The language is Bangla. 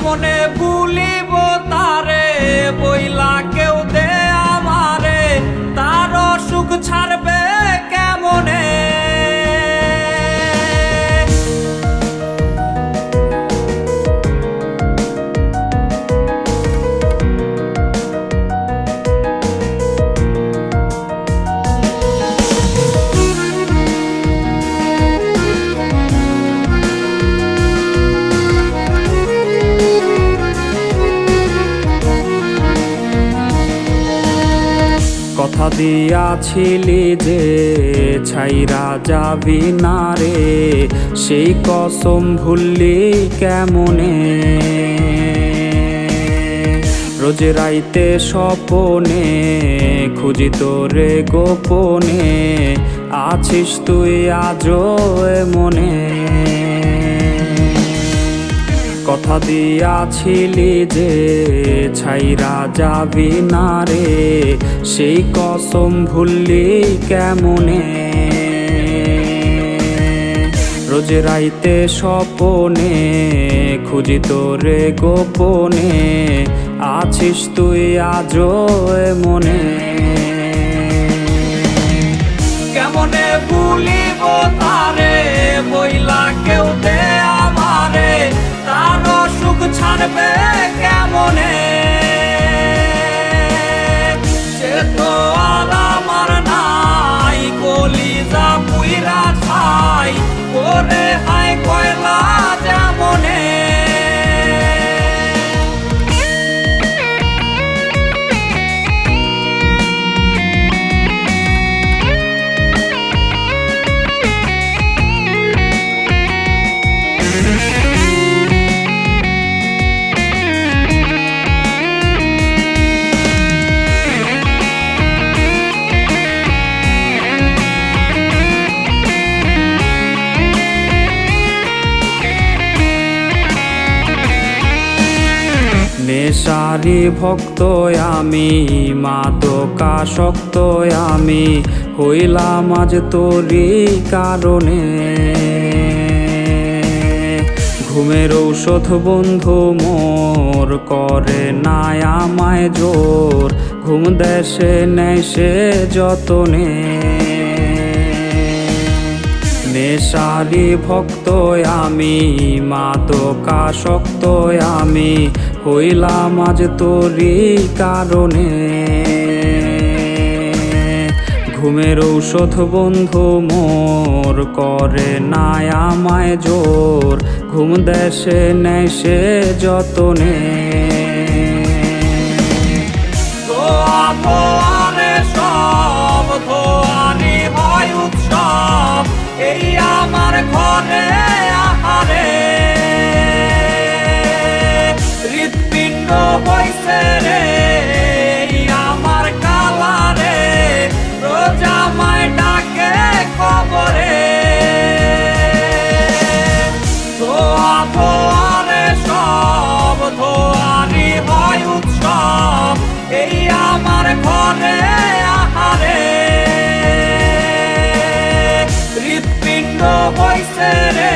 কেমনে ভুলিব তারে বইলা কেউ দে আমারে, তার সুখ ছাড়বে কেমনে। কথা দিয়াছিলি যে ছাইরা যাবি না রে, সেই কসম ভুললি কেমনে। রোজ রাইতে স্বপনে খুঁজি তোরে গোপনে, আছিস তুই আজও মনে। কথা দিয়াছিলি যে ছাইরা যাবি না রে, সেই কসম ভুললি কেমনে। রোজ রাইতে স্বপনে খুঁজি তোরে গোপনে, আছিস তুই আজও মনে। কেমনে ভুলিব তারে বইলা কেউ দে আমারে, তার সুখ ছাড়বে কেমনে। সে তো আর আমার নাই, কলিজা পুইরা ছাই করে হাই কয়লা যেমনে। নেশারি ভক্ত আমি, মাদকাসক্ত আমি, হইলাম আজ তোরই কারণে। ঘুমের ঔষধ বন্ধু মোর করে না আমায় জোর, ঘুম দেশে নেয় সে যতনে। নেশারি ভক্ত আমি, মাদকাসক্ত আমি, হইলাম আজ তোরই কারণে। ঘুমের ঔষধ বন্ধু মোর করে না আমায় জোর, ঘুম দেশে নেয় সে যতনে। সব ধোয়ানি হয় উৎসব, এই আমার ঘরে আহারে। হৃৎপিণ্ড হইছে রে আমার কালারে, রোজ আমায় ডাকে কবরে। ধোয়া ধোয়ারে সব ধোয়ানি হয় উৎসব, এই আমার ঘরে আহারে। হৃৎপিণ্ড হইছে রে